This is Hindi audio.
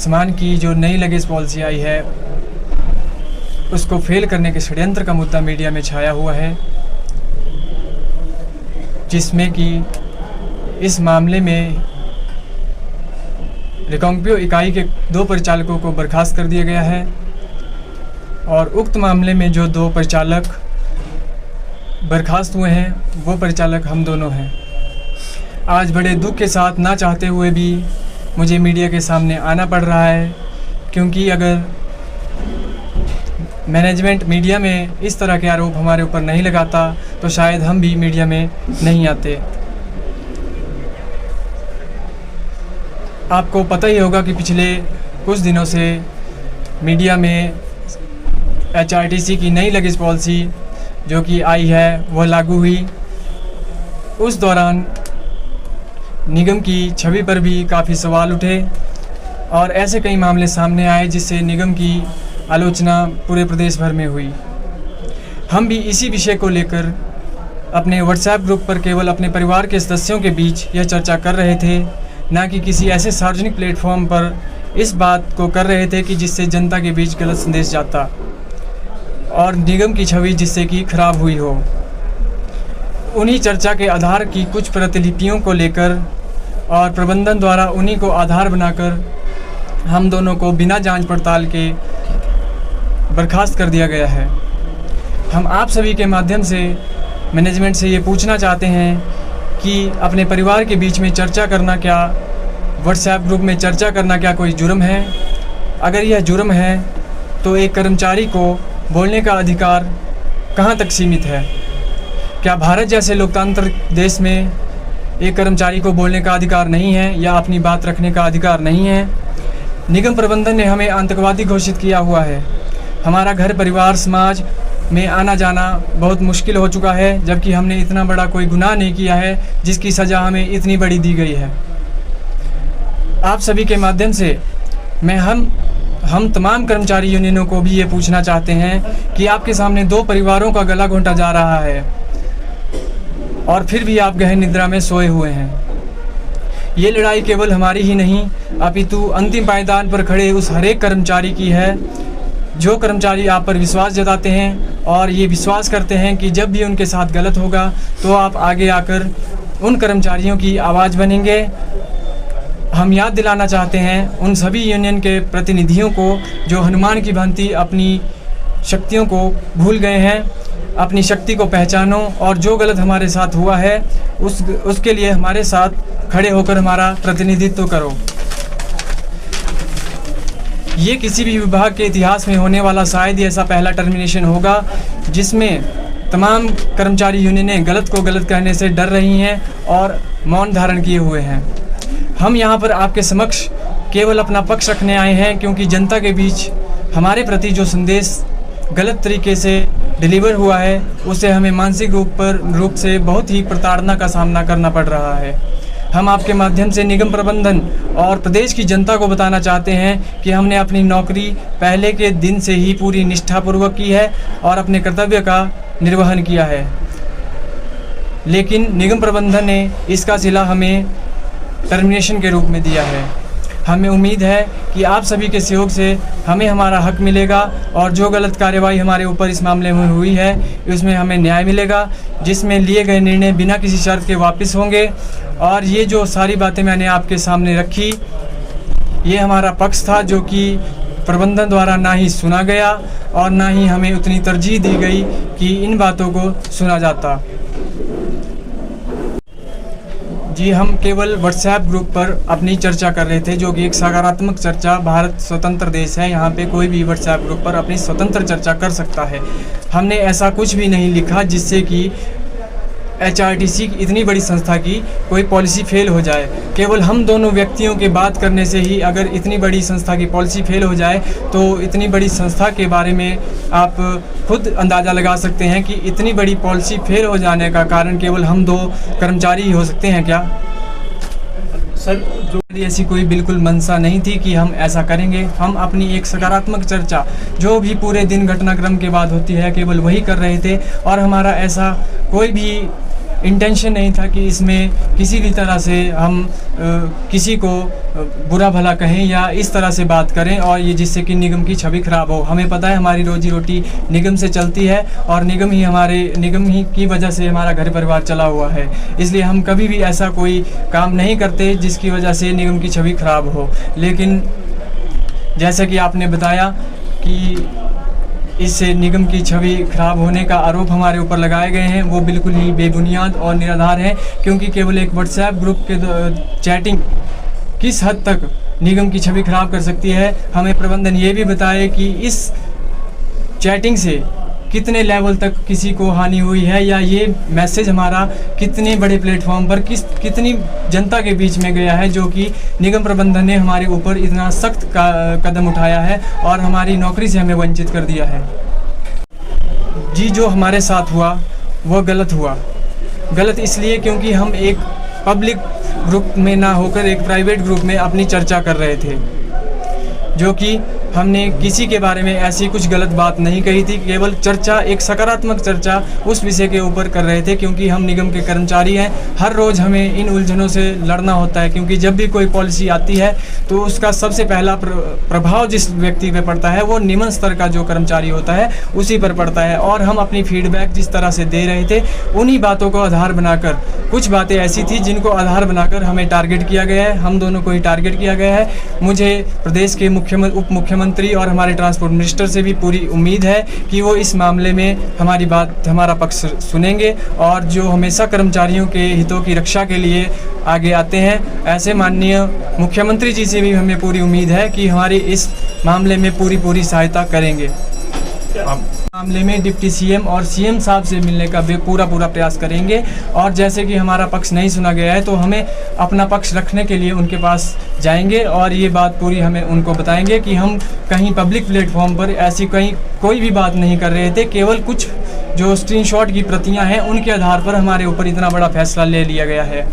सामान की जो नई लगेज पॉलिसी आई है उसको फेल करने के षड्यंत्र का मुद्दा मीडिया में छाया हुआ है, जिसमें कि इस मामले में रिकांगपिओ इकाई के 2 परिचालकों को बर्खास्त कर दिया गया है और उक्त मामले में जो 2 परिचालक बर्खास्त हुए हैं वो परिचालक हम दोनों हैं। आज बड़े दुख के साथ, ना चाहते हुए भी मुझे मीडिया के सामने आना पड़ रहा है, क्योंकि अगर मैनेजमेंट मीडिया में इस तरह के आरोप हमारे ऊपर नहीं लगाता तो शायद हम भी मीडिया में नहीं आते। आपको पता ही होगा कि पिछले कुछ दिनों से मीडिया में HRTC की नई लगेज पॉलिसी जो कि आई है वह लागू हुई। उस दौरान निगम की छवि पर भी काफ़ी सवाल उठे और ऐसे कई मामले सामने आए जिससे निगम की आलोचना पूरे प्रदेश भर में हुई। हम भी इसी विषय को लेकर अपने व्हाट्सएप ग्रुप पर केवल अपने परिवार के सदस्यों के बीच यह चर्चा कर रहे थे, ना कि किसी ऐसे सार्वजनिक प्लेटफॉर्म पर इस बात को कर रहे थे कि जिससे जनता के बीच गलत संदेश जाता और निगम की छवि जिससे कि खराब हुई हो। उन्हीं चर्चा के आधार की कुछ प्रतिलिपियों को लेकर और प्रबंधन द्वारा उन्हीं को आधार बनाकर हम दोनों को बिना जांच पड़ताल के बर्खास्त कर दिया गया है। हम आप सभी के माध्यम से मैनेजमेंट से ये पूछना चाहते हैं कि अपने परिवार के बीच में चर्चा करना क्या, व्हाट्सएप ग्रुप में चर्चा करना क्या कोई जुर्म है? अगर यह जुर्म है तो एक कर्मचारी को बोलने का अधिकार कहाँ तक सीमित है? क्या भारत जैसे लोकतांत्रिक देश में एक कर्मचारी को बोलने का अधिकार नहीं है या अपनी बात रखने का अधिकार नहीं है? निगम प्रबंधन ने हमें आतंकवादी घोषित किया हुआ है। हमारा घर परिवार समाज में आना जाना बहुत मुश्किल हो चुका है, जबकि हमने इतना बड़ा कोई गुनाह नहीं किया है जिसकी सज़ा हमें इतनी बड़ी दी गई है। आप सभी के माध्यम से मैं हम तमाम कर्मचारी यूनियनों को भी ये पूछना चाहते हैं कि आपके सामने 2 परिवारों का गला घोंटा जा रहा है और फिर भी आप गहन निद्रा में सोए हुए हैं। ये लड़ाई केवल हमारी ही नहीं अपितु अंतिम पायदान पर खड़े उस हर एक कर्मचारी की है, जो कर्मचारी आप पर विश्वास जताते हैं और ये विश्वास करते हैं कि जब भी उनके साथ गलत होगा तो आप आगे आकर उन कर्मचारियों की आवाज़ बनेंगे। हम याद दिलाना चाहते हैं उन सभी यूनियन के प्रतिनिधियों को जो हनुमान की भांति अपनी शक्तियों को भूल गए हैं, अपनी शक्ति को पहचानो और जो गलत हमारे साथ हुआ है उसके लिए हमारे साथ खड़े होकर हमारा प्रतिनिधित्व करो। ये किसी भी विभाग के इतिहास में होने वाला शायद ही ऐसा पहला टर्मिनेशन होगा जिसमें तमाम कर्मचारी यूनियनें गलत को गलत कहने से डर रही हैं और मौन धारण किए हुए हैं। हम यहाँ पर आपके समक्ष केवल अपना पक्ष रखने आए हैं, क्योंकि जनता के बीच हमारे प्रति जो संदेश गलत तरीके से डिलीवर हुआ है उसे हमें मानसिक रूप से बहुत ही प्रताड़ना का सामना करना पड़ रहा है। हम आपके माध्यम से निगम प्रबंधन और प्रदेश की जनता को बताना चाहते हैं कि हमने अपनी नौकरी पहले के दिन से ही पूरी निष्ठापूर्वक की है और अपने कर्तव्य का निर्वहन किया है, लेकिन निगम प्रबंधन ने इसका सिला हमें टर्मिनेशन के रूप में दिया है। हमें उम्मीद है कि आप सभी के सहयोग से हमें हमारा हक मिलेगा और जो गलत कार्रवाई हमारे ऊपर इस मामले में हुई है उसमें हमें न्याय मिलेगा, जिसमें लिए गए निर्णय बिना किसी शर्त के वापस होंगे। और ये जो सारी बातें मैंने आपके सामने रखी, ये हमारा पक्ष था जो कि प्रबंधन द्वारा ना ही सुना गया और ना ही हमें उतनी तरजीह दी गई कि इन बातों को सुना जाता। जी, हम केवल व्हाट्सएप ग्रुप पर अपनी चर्चा कर रहे थे, जो कि एक सकारात्मक चर्चा। भारत स्वतंत्र देश है, यहाँ पे कोई भी व्हाट्सएप ग्रुप पर अपनी स्वतंत्र चर्चा कर सकता है। हमने ऐसा कुछ भी नहीं लिखा जिससे कि HRTC की इतनी बड़ी संस्था की कोई पॉलिसी फेल हो जाए। केवल हम दोनों व्यक्तियों के बात करने से ही अगर इतनी बड़ी संस्था की पॉलिसी फेल हो जाए तो इतनी बड़ी संस्था के बारे में आप खुद अंदाज़ा लगा सकते हैं कि इतनी बड़ी पॉलिसी फेल हो जाने का कारण केवल हम 2 कर्मचारी ही हो सकते हैं क्या? सर, जो ऐसी कोई बिल्कुल मंशा नहीं थी कि हम ऐसा करेंगे। हम अपनी एक सकारात्मक चर्चा जो भी पूरे दिन घटनाक्रम के बाद होती है केवल वही कर रहे थे और हमारा ऐसा कोई भी इंटेंशन नहीं था कि इसमें किसी भी तरह से हम किसी को बुरा भला कहें या इस तरह से बात करें और ये जिससे कि निगम की छवि खराब हो। हमें पता है हमारी रोजी रोटी निगम से चलती है और निगम ही की वजह से हमारा घर परिवार चला हुआ है, इसलिए हम कभी भी ऐसा कोई काम नहीं करते जिसकी वजह से निगम की छवि खराब हो। लेकिन जैसा कि आपने बताया कि इससे निगम की छवि खराब होने का आरोप हमारे ऊपर लगाए गए हैं, वो बिल्कुल ही बेबुनियाद और निराधार हैं, क्योंकि केवल एक व्हाट्सएप ग्रुप के चैटिंग किस हद तक निगम की छवि खराब कर सकती है। हमें प्रबंधन ये भी बताए कि इस चैटिंग से कितने लेवल तक किसी को हानि हुई है या ये मैसेज हमारा कितने बड़े प्लेटफॉर्म पर कितनी जनता के बीच में गया है, जो कि निगम प्रबंधन ने हमारे ऊपर इतना सख्त कदम उठाया है और हमारी नौकरी से हमें वंचित कर दिया है। जी, जो हमारे साथ हुआ वो गलत हुआ। गलत इसलिए क्योंकि हम एक पब्लिक ग्रुप में ना होकर एक प्राइवेट ग्रुप में अपनी चर्चा कर रहे थे, जो कि हमने किसी के बारे में ऐसी कुछ गलत बात नहीं कही थी, केवल चर्चा, एक सकारात्मक चर्चा उस विषय के ऊपर कर रहे थे, क्योंकि हम निगम के कर्मचारी हैं। हर रोज़ हमें इन उलझनों से लड़ना होता है, क्योंकि जब भी कोई पॉलिसी आती है तो उसका सबसे पहला प्रभाव जिस व्यक्ति पे पड़ता है वो निम्न स्तर का जो कर्मचारी होता है उसी पर पड़ता है। और हम अपनी फीडबैक जिस तरह से दे रहे थे उन्हीं बातों को आधार बनाकर, कुछ बातें ऐसी थी जिनको आधार बनाकर हमें टारगेट किया गया है, हम दोनों को ही टारगेट किया गया है। मुझे प्रदेश के उप मुख्यमंत्री और हमारे ट्रांसपोर्ट मिनिस्टर से भी पूरी उम्मीद है कि वो इस मामले में हमारी बात, हमारा पक्ष सुनेंगे और जो हमेशा कर्मचारियों के हितों की रक्षा के लिए आगे आते हैं, ऐसे माननीय मुख्यमंत्री जी से भी हमें पूरी उम्मीद है कि हमारी इस मामले में पूरी सहायता करेंगे। मामले में डिप्टी सीएम और सीएम साहब से मिलने का पूरा प्रयास करेंगे और जैसे कि हमारा पक्ष नहीं सुना गया है तो हमें अपना पक्ष रखने के लिए उनके पास जाएंगे और ये बात पूरी हमें उनको बताएंगे कि हम कहीं पब्लिक प्लेटफॉर्म पर ऐसी कोई भी बात नहीं कर रहे थे, केवल कुछ जो स्क्रीनशॉट की प्रतियां हैं उनके आधार पर हमारे ऊपर इतना बड़ा फैसला ले लिया गया है।